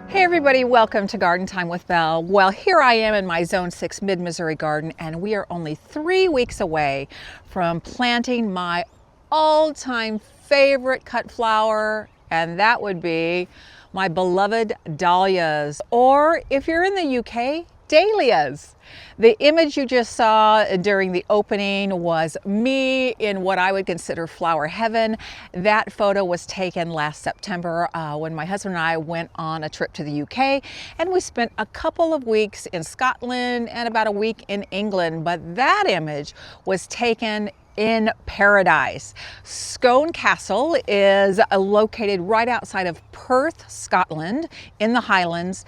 Hey everybody, welcome to Garden Time with Belle. Well, here I am in my Zone 6 Mid-Missouri garden, and we are only 3 weeks away from planting my all-time favorite cut flower, and that would be my beloved Dahlias, or if you're in the UK, Dahlias. The image you just saw during the opening was me in what I would consider flower heaven. That photo was taken last September when my husband and I went on a trip to the UK, and we spent a couple of weeks in Scotland and about a week in England. But that image was taken in paradise. Scone Castle is located right outside of Perth, Scotland, in the Highlands.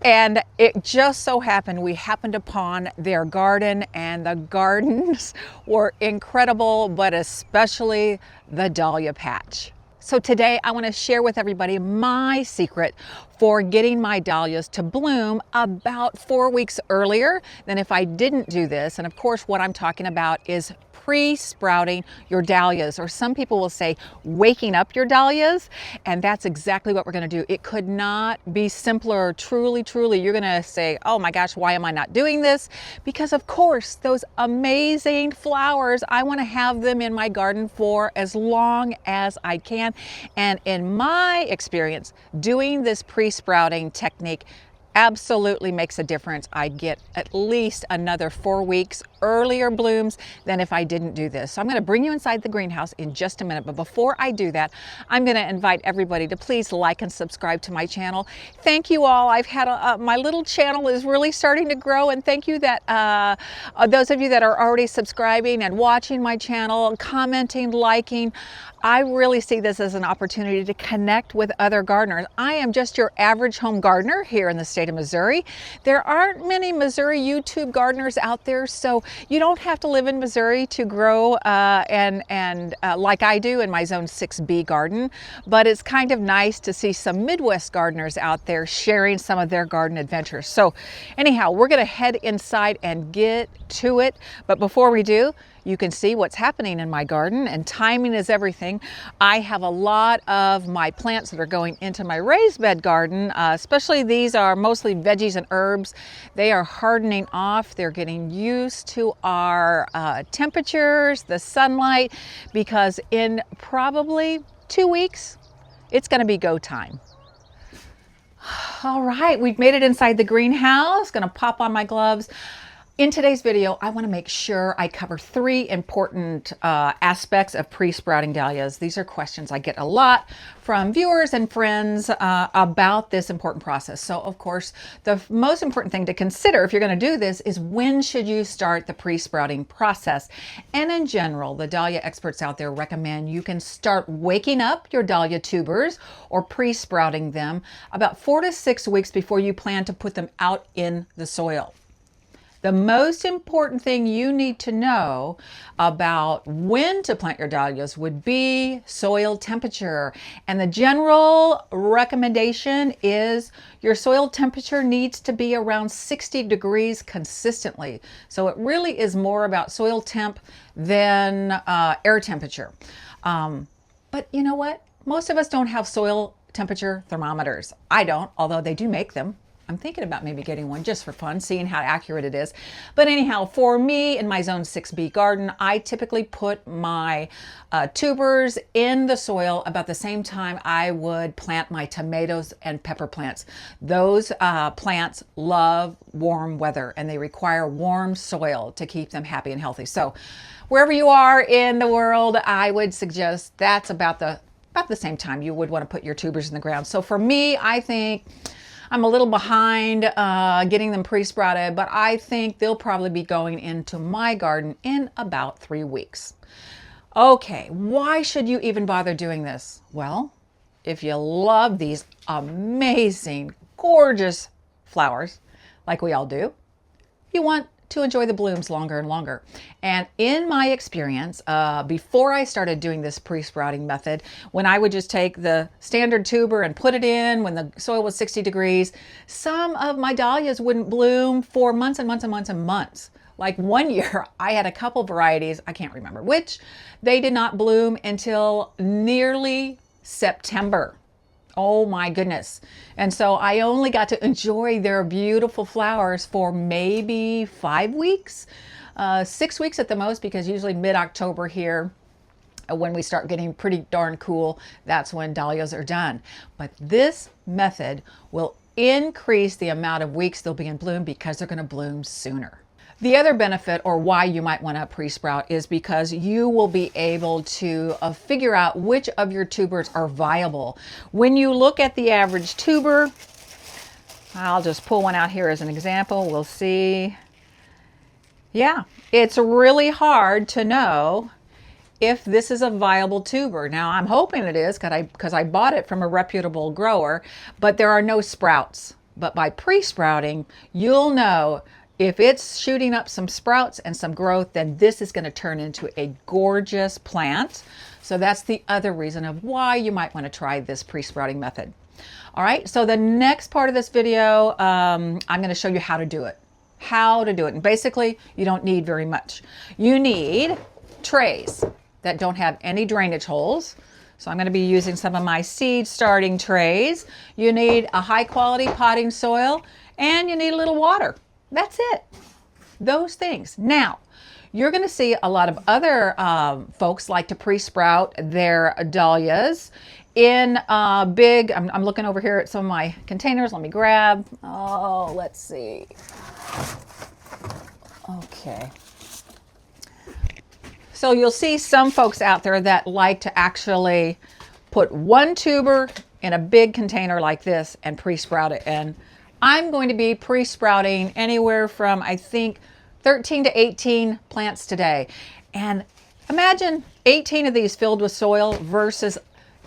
And it just so happened we happened upon their garden, and the gardens were incredible, but especially the dahlia patch. So today I want to share with everybody my secret for getting my dahlias to bloom about 4 weeks earlier than if I didn't do this. And of course, what I'm talking about is pre-sprouting your dahlias, or some people will say waking up your dahlias, and that's exactly what we're going to do. It could not be simpler. Truly, you're going to say, oh my gosh, why am I not doing this? Because of course, those amazing flowers, I want to have them in my garden for as long as I can. And in my experience, doing this pre-sprouting technique absolutely makes a difference. I get at least another 4 weeks earlier blooms than if I didn't do this. So I'm going to bring you inside the greenhouse in just a minute. But before I do that, I'm going to invite everybody to please like and subscribe to my channel. Thank you all. I've had my little channel is really starting to grow, and thank you that those of you that are already subscribing and watching my channel, commenting, liking. I really see this as an opportunity to connect with other gardeners. I am just your average home gardener here in the state of Missouri. There aren't many Missouri YouTube gardeners out there, so you don't have to live in Missouri to grow like I do in my Zone 6B garden, but it's kind of nice to see some Midwest gardeners out there sharing some of their garden adventures. So anyhow, we're gonna head inside and get to it, but before we do, you can see what's happening in my garden, and timing is everything. I have a lot of my plants that are going into my raised bed garden, especially these are mostly veggies and herbs. They are hardening off. They're getting used to our temperatures, the sunlight, because in probably 2 weeks, it's gonna be go time. All right, we've made it inside the greenhouse. Gonna pop on my gloves. In today's video, I want to make sure I cover 3 important aspects of pre-sprouting dahlias. These are questions I get a lot from viewers and friends about this important process. So of course, the most important thing to consider if you're going to do this is when should you start the pre-sprouting process. And in general, the dahlia experts out there recommend you can start waking up your dahlia tubers or pre-sprouting them about 4 to 6 weeks before you plan to put them out in the soil. The most important thing you need to know about when to plant your dahlias would be soil temperature. And the general recommendation is your soil temperature needs to be around 60 degrees consistently. So it really is more about soil temp than air temperature. But you know what? Most of us don't have soil temperature thermometers. I don't, although they do make them. I'm thinking about maybe getting one just for fun, seeing how accurate it is. But anyhow, for me in my Zone 6B garden, I typically put my tubers in the soil about the same time I would plant my tomatoes and pepper plants. Those plants love warm weather, and they require warm soil to keep them happy and healthy. So wherever you are in the world, I would suggest that's about the same time you would want to put your tubers in the ground. So for me, I think I'm a little behind getting them pre-sprouted, but I think they'll probably be going into my garden in about 3 weeks. Okay, why should you even bother doing this? Well, if you love these amazing, gorgeous flowers, like we all do, you want to enjoy the blooms longer and longer. And in my experience, before I started doing this pre-sprouting method, when I would just take the standard tuber and put it in when the soil was 60 degrees, some of my dahlias wouldn't bloom for months and months and months and months. Like one year, I had a couple varieties, I can't remember which, they did not bloom until nearly September. Oh my goodness. And so I only got to enjoy their beautiful flowers for maybe 5 weeks, 6 weeks at the most, because usually mid-October here, when we start getting pretty darn cool, that's when dahlias are done. But this method will increase the amount of weeks they'll be in bloom because they're going to bloom sooner. The other benefit, or why you might want to pre-sprout, is because you will be able to figure out which of your tubers are viable. When you look at the average tuber, I'll just pull one out here as an example. We'll see. Yeah, it's really hard to know if this is a viable tuber. Now, I'm hoping it is because I bought it from a reputable grower, but there are no sprouts. But by pre-sprouting, you'll know if it's shooting up some sprouts and some growth, then this is going to turn into a gorgeous plant. So that's the other reason of why you might want to try this pre-sprouting method. All right, so the next part of this video, I'm going to show you how to do it. And basically, you don't need very much. You need trays that don't have any drainage holes. So I'm going to be using some of my seed starting trays. You need a high quality potting soil, and you need a little water. That's it. Those things. Now, you're going to see a lot of other folks like to pre-sprout their dahlias in big, I'm looking over here at some of my containers. Let me grab, let's see. Okay. So you'll see some folks out there that like to actually put one tuber in a big container like this and pre-sprout it. And I'm going to be pre-sprouting anywhere from, I think, 13 to 18 plants today. And imagine 18 of these filled with soil versus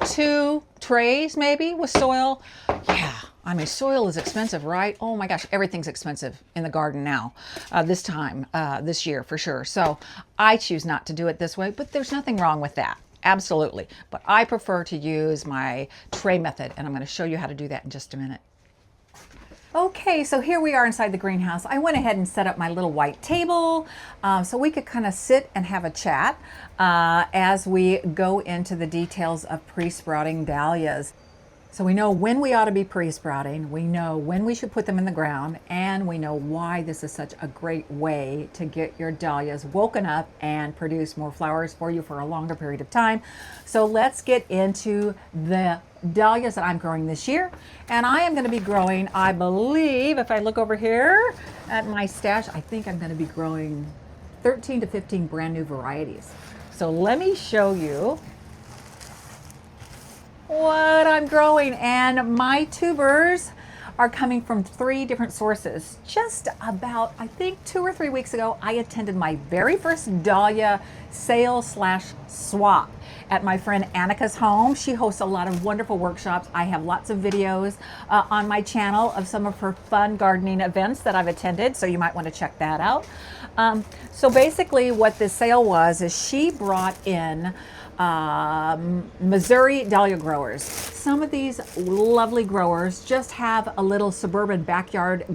2 trays maybe with soil. Yeah, I mean, soil is expensive, right? Oh my gosh, everything's expensive in the garden now, this year for sure. So I choose not to do it this way, but there's nothing wrong with that. Absolutely. But I prefer to use my tray method, and I'm going to show you how to do that in just a minute. Okay, so here we are inside the greenhouse. I went ahead and set up my little white table so we could kind of sit and have a chat as we go into the details of pre-sprouting dahlias. So we know when we ought to be pre-sprouting, we know when we should put them in the ground, and we know why this is such a great way to get your dahlias woken up and produce more flowers for you for a longer period of time. So let's get into the dahlias that I'm growing this year. And I am going to be growing, I believe, if I look over here at my stash, I think I'm going to be growing 13 to 15 brand new varieties. So let me show you what I'm growing, and my tubers are coming from 3 different sources. Just about, I think 2 or 3 weeks ago, I attended my very first Dahlia sale/swap at my friend Annika's home. She hosts a lot of wonderful workshops. I have lots of videos on my channel of some of her fun gardening events that I've attended, so you might want to check that out. So basically what this sale was is she brought in Missouri dahlia growers. Some of these lovely growers just have a little suburban backyard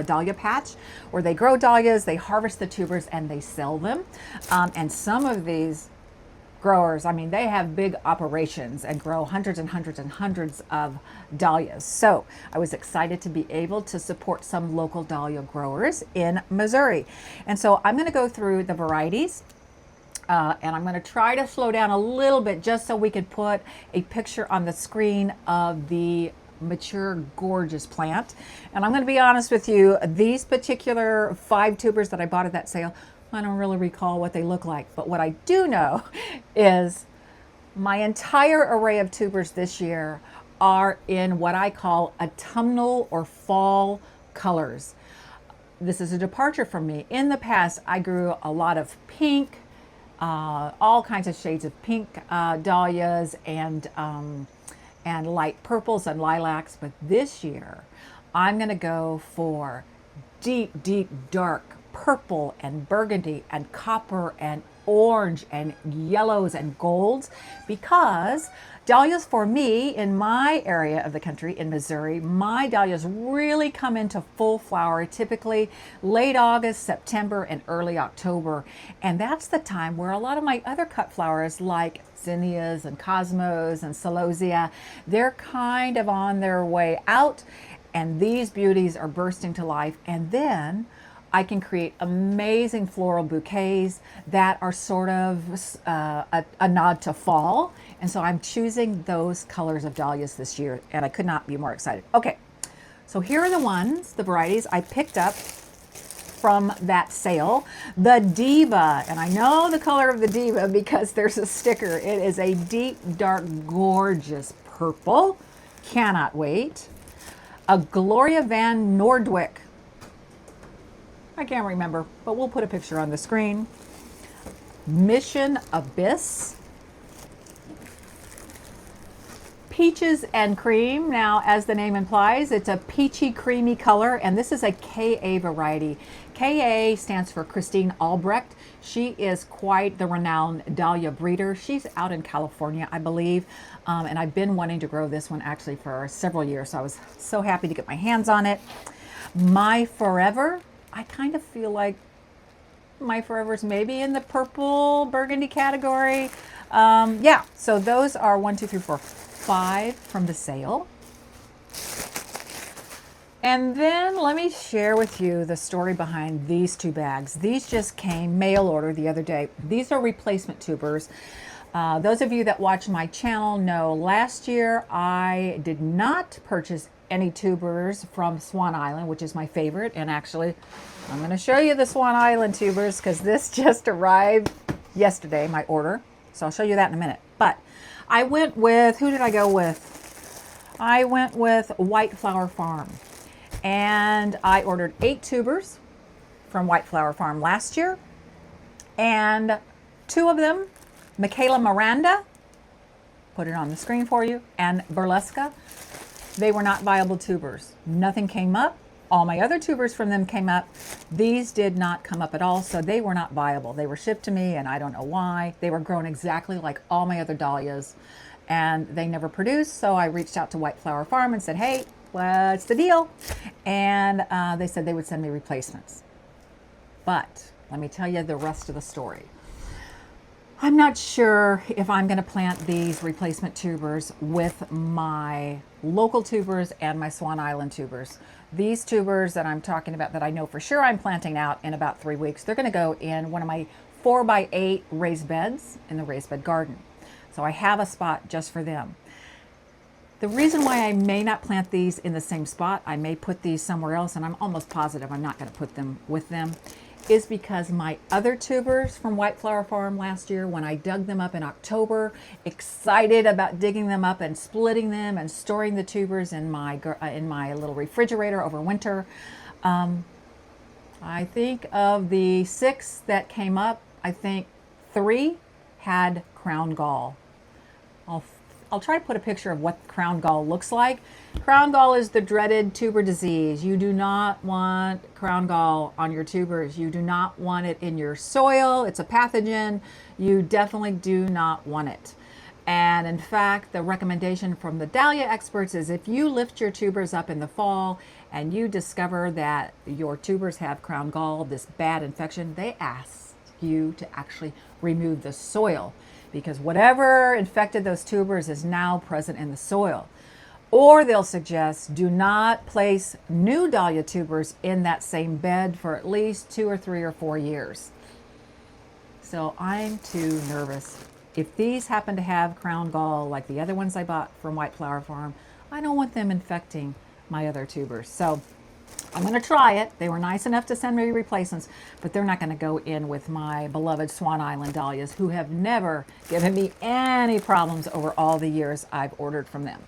dahlia patch where they grow dahlias, they harvest the tubers, and they sell them. And some of these growers, I mean, they have big operations and grow hundreds and hundreds and hundreds of dahlias. So I was excited to be able to support some local dahlia growers in Missouri. And so I'm going to go through the varieties. And I'm going to try to slow down a little bit just so we could put a picture on the screen of the mature, gorgeous plant. And I'm going to be honest with you, these particular 5 tubers that I bought at that sale, I don't really recall what they look like. But what I do know is my entire array of tubers this year are in what I call autumnal or fall colors. This is a departure from me. In the past, I grew a lot of pink, all kinds of shades of pink dahlias and light purples and lilacs. But this year, I'm going to go for deep, deep, dark purple and burgundy and copper and orange and yellows and golds, because dahlias for me in my area of the country in Missouri, my dahlias really come into full flower typically late August, September, and early October. And that's the time where a lot of my other cut flowers like zinnias and cosmos and celosia, they're kind of on their way out, and these beauties are bursting to life. And then I can create amazing floral bouquets that are sort of a nod to fall. And so I'm choosing those colors of dahlias this year, and I could not be more excited. Okay, so here are the ones, the varieties I picked up from that sale. The Diva, and I know the color of the Diva because there's a sticker. It is a deep, dark, gorgeous purple. Cannot wait. A Gloria Van Nordwyk. I can't remember, but we'll put a picture on the screen. Mission Abyss. Peaches and Cream. Now, as the name implies, it's a peachy creamy color, and this is a KA variety. KA stands for Christine Albrecht. She is quite the renowned dahlia breeder. She's out in California, I believe, and I've been wanting to grow this one actually for several years, so I was so happy to get my hands on it. My Forever. I kind of feel like My Forever's maybe in the purple burgundy category. Yeah, so those are 1, 2, 3, 4, 5 from the sale. And then let me share with you the story behind these 2 bags. These just came mail order the other day. These are replacement tubers. Those of you that watch my channel know last year I did not purchase any tubers from Swan Island, which is my favorite. And actually, I'm going to show you the Swan Island tubers because this just arrived yesterday, my order. So I'll show you that in a minute. But I went with, who did I go with? I went with White Flower Farm. And I ordered 8 tubers from White Flower Farm last year. And 2 of them, Michaela Miranda, put it on the screen for you, and Burlesca, they were not viable tubers. Nothing came up. All my other tubers from them came up. These did not come up at all, so they were not viable. They were shipped to me, and I don't know why. They were grown exactly like all my other dahlias, and they never produced, so I reached out to White Flower Farm and said, hey, what's the deal? And they said they would send me replacements. But let me tell you the rest of the story. I'm not sure if I'm going to plant these replacement tubers with my local tubers and my Swan Island tubers. These tubers that I'm talking about that I know for sure I'm planting out in about 3 weeks, they're going to go in one of my 4x8 raised beds in the raised bed garden. So I have a spot just for them. The reason why I may not plant these in the same spot, I may put these somewhere else, and I'm almost positive I'm not going to put them with them, is because my other tubers from White Flower Farm last year, when I dug them up in October, excited about digging them up and splitting them and storing the tubers in my little refrigerator over winter. I think of the 6 that came up, I think 3 had crown gall. I'll try to put a picture of what crown gall looks like. Crown gall is the dreaded tuber disease. You do not want crown gall on your tubers. You do not want it in your soil. It's a pathogen. You definitely do not want it. And in fact, the recommendation from the Dahlia experts is if you lift your tubers up in the fall and you discover that your tubers have crown gall, this bad infection, they ask you to actually remove the soil, because whatever infected those tubers is now present in the soil. Or they'll suggest do not place new dahlia tubers in that same bed for at least 2 or 3 or 4 years. So I'm too nervous. If these happen to have crown gall like the other ones I bought from White Flower Farm, I don't want them infecting my other tubers. So I'm going to try it. They were nice enough to send me replacements, but they're not going to go in with my beloved Swan Island dahlias, who have never given me any problems over all the years I've ordered from them.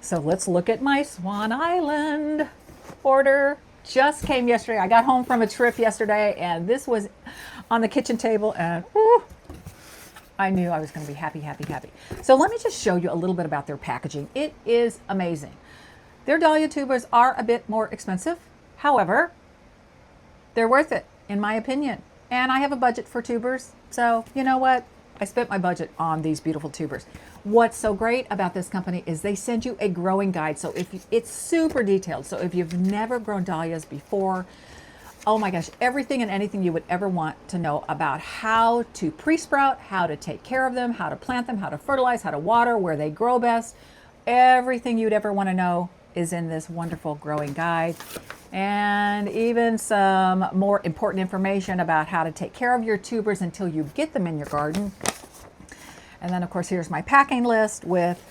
So let's look at my Swan Island order. Just came yesterday. I got home from a trip yesterday, and this was on the kitchen table, and whew, I knew I was going to be happy, happy, happy. So let me just show you a little bit about their packaging. It is amazing. Their dahlia tubers are a bit more expensive. However, they're worth it. in my opinion. And I have a budget for tubers. So you know what? I spent my budget on these beautiful tubers. What's so great about this company is they send you a growing guide. So it's super detailed. So if you've never grown dahlias before, oh my gosh, everything and anything you would ever want to know about how to pre-sprout, how to take care of them, how to plant them, how to fertilize, how to water, where they grow best. Everything you'd ever want to know is in this wonderful growing guide. And even some more important information about how to take care of your tubers until you get them in your garden. And then of course, here's my packing list with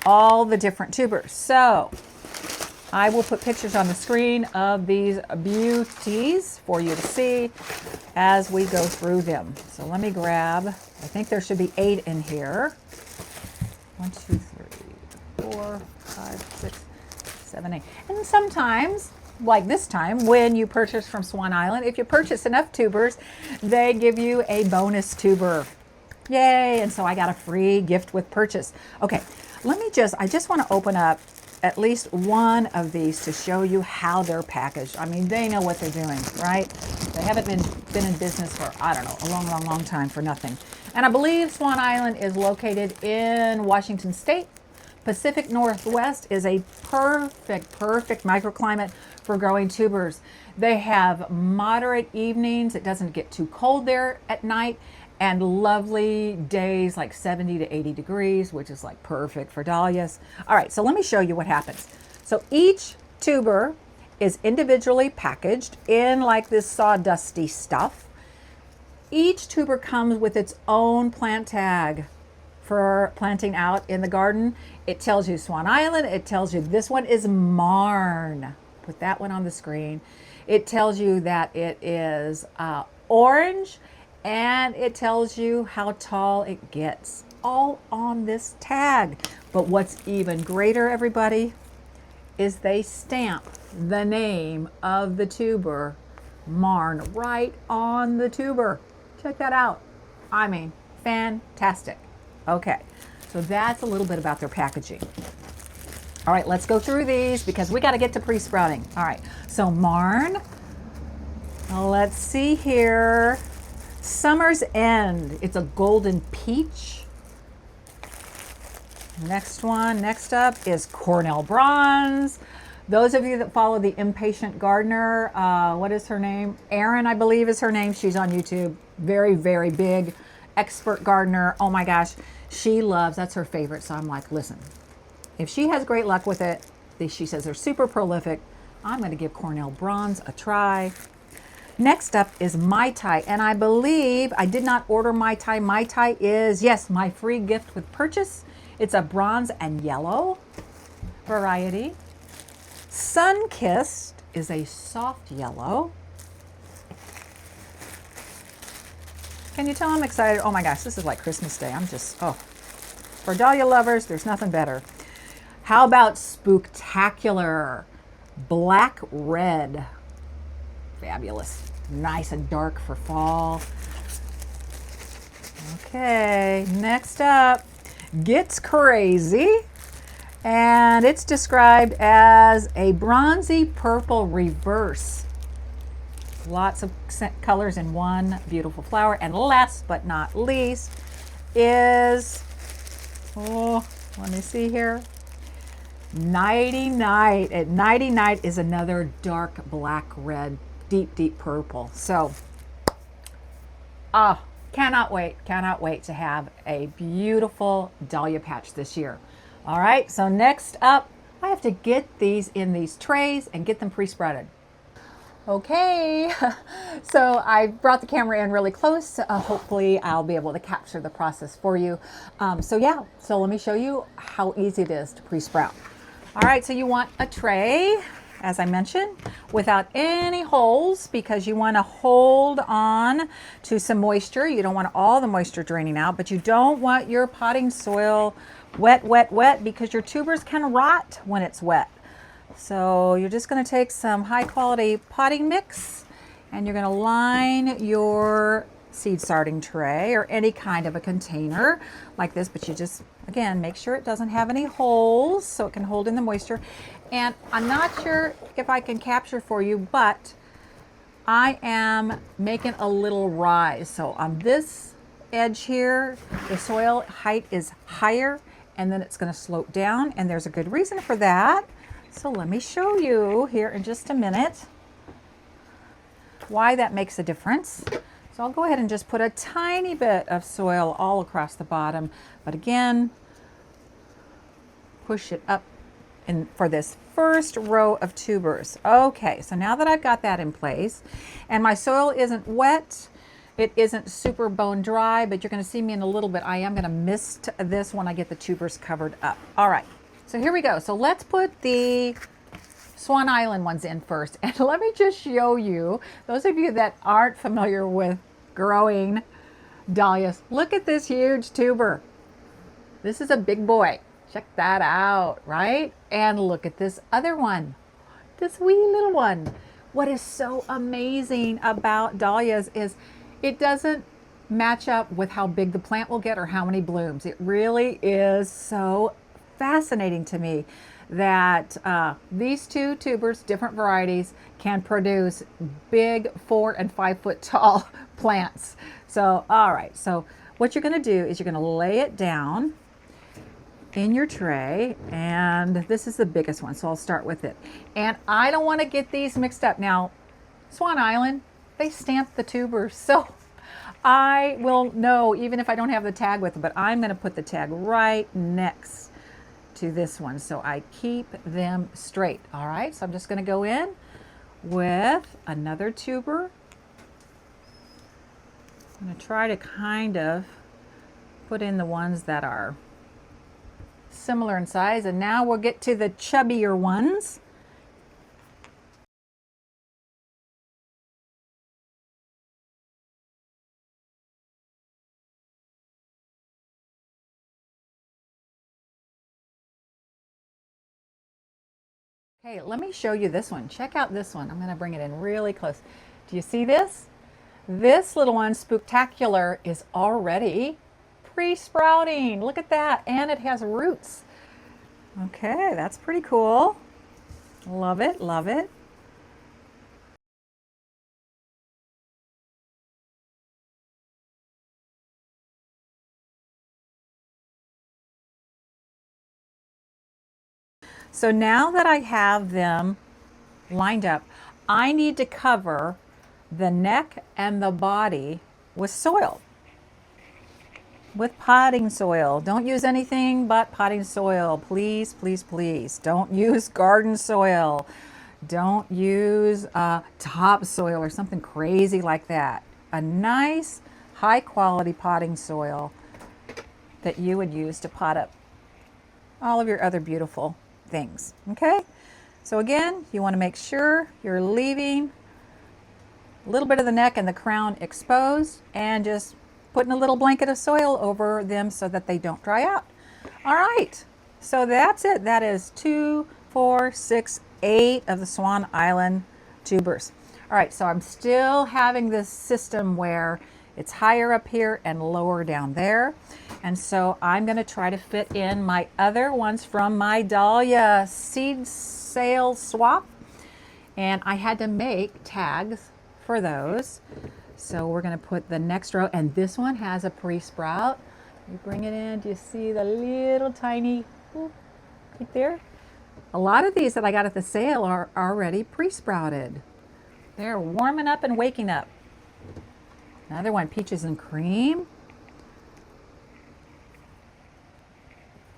all the different tubers. So I will put pictures on the screen of these beauties for you to see as we go through them. So let me grab, I think there should be 8 in here. 1, 2, 3, 4, 5, 6, 7, 8. And sometimes, like this time, when you purchase from Swan Island, if you purchase enough tubers, they give you a bonus tuber. Yay! And so I got a free gift with purchase. Okay, I just want to open up at least one of these to show you how they're packaged. I mean, they know what they're doing, right? They haven't been in business for, I don't know, a long time for nothing. And I believe Swan Island is located in Washington State. Pacific Northwest is a perfect microclimate for growing tubers. They have moderate evenings. It doesn't get too cold there at night, and lovely days like 70 to 80 degrees, which is like perfect for dahlias. All right, so let me show you what happens. So each tuber is individually packaged in like this sawdusty stuff. Each tuber comes with its own plant tag for planting out in the garden. It tells you Swan Island. It tells you this one is Marn. Put that one on the screen. It tells you that it is orange, and it tells you how tall it gets, all on this tag. But what's even greater, everybody, is they stamp the name of the tuber, Marn, right on the tuber. Check that out. I mean, fantastic. Okay, so that's a little bit about their packaging. All right, let's go through these because we got to get to pre-sprouting. All right, so Marn, let's see here. Summer's End, it's a golden peach. Next up is Cornell Bronze. Those of you that follow the Impatient Gardener, what is her name? Erin, I believe is her name. She's on YouTube. Very big expert gardener. Oh my gosh, she loves, that's her favorite. So I'm like, listen, if she has great luck with it, she says they're super prolific, I'm going to give Cornell Bronze a try. Next up is Mai Tai, and I believe I did not order Mai Tai. Mai Tai is, yes, my free gift with purchase. It's a bronze and yellow variety. Sun-Kissed is a soft yellow. Can you tell I'm excited? Oh my gosh, this is like Christmas Day. I'm just, oh. For dahlia lovers, there's nothing better. How about Spooktacular? Black red. Fabulous. Nice and dark for fall. Okay, next up, Gets Crazy. And it's described as a bronzy purple reverse. Lots of colors in one beautiful flower. And last but not least is, oh, let me see here. Nighty Night. And Nighty Night is another dark black red, deep purple. So, cannot wait to have a beautiful dahlia patch this year. All right, so next up, I have to get these in these trays and get them pre-sprouted. Okay, so I brought the camera in really close. Hopefully I'll be able to capture the process for you. So let me show you how easy it is to pre-sprout. All right, so you want a tray, as I mentioned, without any holes, because you want to hold on to some moisture. You don't want all the moisture draining out, but you don't want your potting soil wet, because your tubers can rot when it's wet. So you're just going to take some high quality potting mix, and you're going to line your seed starting tray or any kind of a container like this, but you just, again, make sure it doesn't have any holes so it can hold in the moisture. And I'm not sure if I can capture for you, but I am making a little rise. So on this edge here, the soil height is higher, and then it's going to slope down, and there's a good reason for that. So let me show you here in just a minute why that makes a difference. So I'll go ahead and just put a tiny bit of soil all across the bottom, but again, push it up for this first row of tubers. Okay, so now that I've got that in place, and my soil isn't wet, it isn't super bone dry, but you're going to see me in a little bit. I am going to mist this when I get the tubers covered up. All right, so here we go. So let's put the Swan Island ones in first. And let me just show you, those of you that aren't familiar with growing dahlias, look at this huge tuber. This is a big boy. Check that out, right? And look at this other one, this wee little one. What is so amazing about dahlias is it doesn't match up with how big the plant will get or how many blooms. It really is so fascinating to me that these two tubers, different varieties, can produce big 4 and 5 foot tall plants. So, all right, so what you're gonna do is you're gonna lay it down in your tray, and this is the biggest one, so I'll start with it. And I don't want to get these mixed up. Now, Swan Island, they stamp the tubers, so I will know even if I don't have the tag with it, but I'm going to put the tag right next to this one so I keep them straight. All right, so I'm just going to go in with another tuber. I'm going to try to kind of put in the ones that are similar in size, and now we'll get to the chubbier ones. Okay, let me show you this one. Check out this one. I'm going to bring it in really close. Do you see this? This little one, Spooktacular, is already pre-sprouting. Look at that, and it has roots. Okay, that's pretty cool. Love it, love it. So now that I have them lined up, I need to cover the neck and the body with soil, with potting soil. Don't use anything but potting soil. Please, please, please. Don't use garden soil. Don't use topsoil or something crazy like that. A nice, high quality potting soil that you would use to pot up all of your other beautiful things. Okay? So again, you want to make sure you're leaving a little bit of the neck and the crown exposed, and just putting a little blanket of soil over them so that they don't dry out. All right, so that's it. That is 2, 4, 6, 8 of the Swan Island tubers. All right, so I'm still having this system where it's higher up here and lower down there. And so I'm going to try to fit in my other ones from my Dahlia seed sale swap. And I had to make tags for those. So we're going to put the next row, and this one has a pre-sprout. You bring it in, do you see the little tiny, right there? A lot of these that I got at the sale are already pre-sprouted. They're warming up and waking up. Another one, peaches and cream.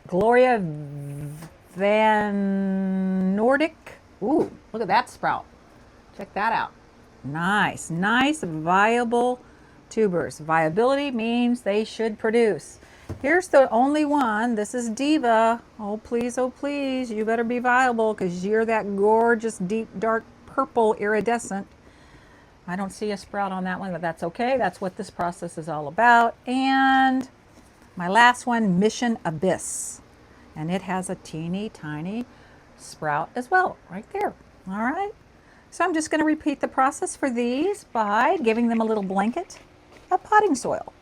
Gloria Van Nordic. Ooh, look at that sprout. Check that out. Nice, nice, viable tubers. Viability means they should produce. Here's the only one. This is Diva. Oh, please, you better be viable because you're that gorgeous, deep, dark purple iridescent. I don't see a sprout on that one, but that's okay. That's what this process is all about. And my last one, Mission Abyss. And it has a teeny tiny sprout as well, right there. All right. So I'm just going to repeat the process for these by giving them a little blanket of potting soil,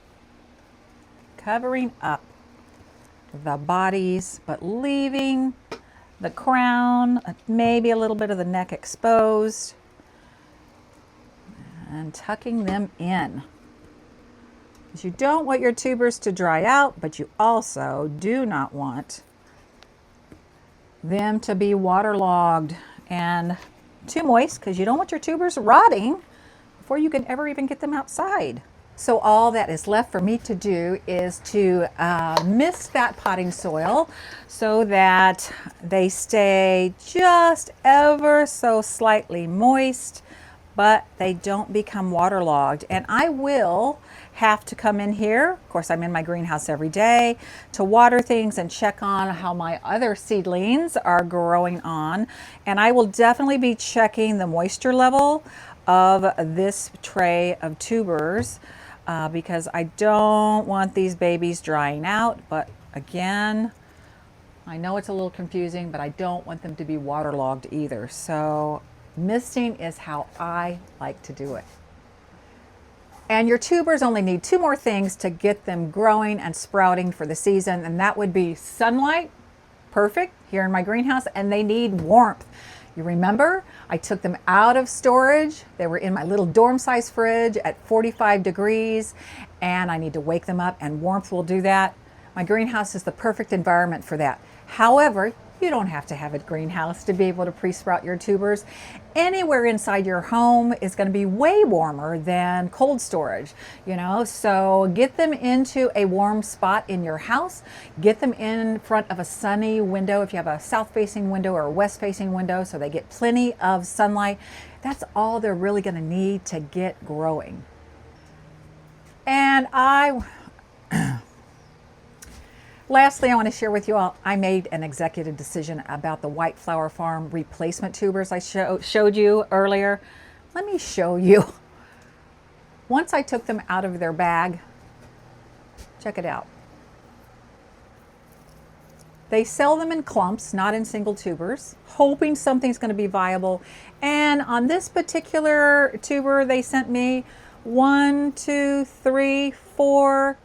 covering up the bodies, but leaving the crown, maybe a little bit of the neck exposed. and tucking them in. Because you don't want your tubers to dry out, but you also do not want them to be waterlogged and too moist, because you don't want your tubers rotting before you can ever even get them outside. So all that is left for me to do is to mist that potting soil so that they stay just ever so slightly moist, but they don't become waterlogged. And I will have to come in here, of course I'm in my greenhouse every day, to water things and check on how my other seedlings are growing on. And I will definitely be checking the moisture level of this tray of tubers because I don't want these babies drying out. But again, I know it's a little confusing, but I don't want them to be waterlogged either. So misting is how I like to do it. And your tubers only need 2 more things to get them growing and sprouting for the season, and that would be sunlight, perfect, here in my greenhouse, and they need warmth. You remember, I took them out of storage. They were in my little dorm-size fridge at 45 degrees, and I need to wake them up, and warmth will do that. My greenhouse is the perfect environment for that. However, you don't have to have a greenhouse to be able to pre-sprout your tubers. Anywhere inside your home is going to be way warmer than cold storage, you know, so get them into a warm spot in your house. Get them in front of a sunny window if you have a south-facing window or a west-facing window, so they get plenty of sunlight. That's all they're really going to need to get growing. And lastly, I want to share with you all, I made an executive decision about the White Flower Farm replacement tubers I showed you earlier. Let me show you. Once I took them out of their bag, check it out. They sell them in clumps, not in single tubers, hoping something's going to be viable. And on this particular tuber, they sent me 1, 2, 3, 4,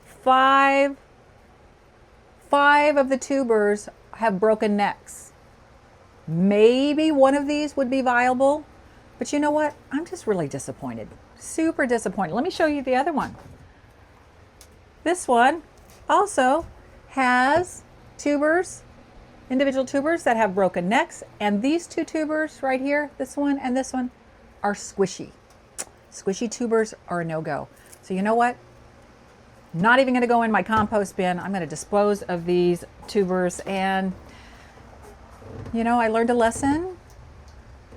5. 5 of the tubers have broken necks. Maybe one of these would be viable, but you know what? I'm just really disappointed. Super disappointed. Let me show you the other one. This one also has tubers, individual tubers that have broken necks, and these 2 tubers right here, this one and this one, are squishy. Squishy tubers are a no-go. So you know what? Not even going to go in my compost bin. I'm going to dispose of these tubers. And you know, I learned a lesson.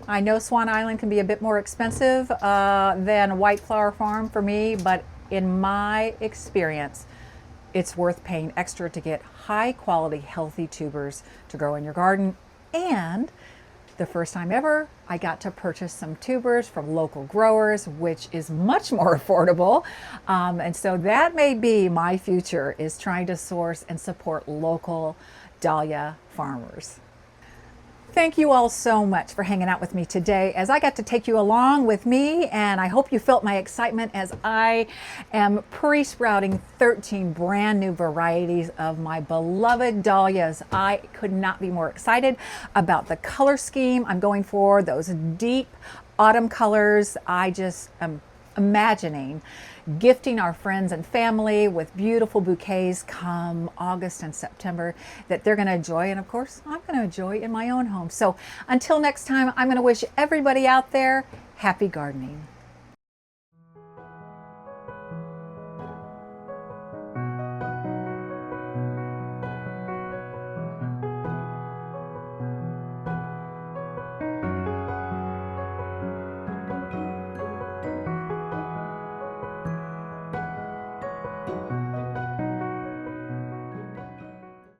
I know Swan Island can be a bit more expensive than White Flower Farm for me, but in my experience, it's worth paying extra to get high quality, healthy tubers to grow in your garden. And the first time ever, I got to purchase some tubers from local growers, which is much more affordable. And so that may be my future, is trying to source and support local dahlia farmers. Thank you all so much for hanging out with me today as I got to take you along with me, and I hope you felt my excitement as I am pre-sprouting 13 brand new varieties of my beloved dahlias. I could not be more excited about the color scheme I'm going for, those deep autumn colors. I just am imagining gifting our friends and family with beautiful bouquets come August and September that they're going to enjoy, and of course I'm going to enjoy in my own home. So until next time, I'm going to wish everybody out there happy gardening.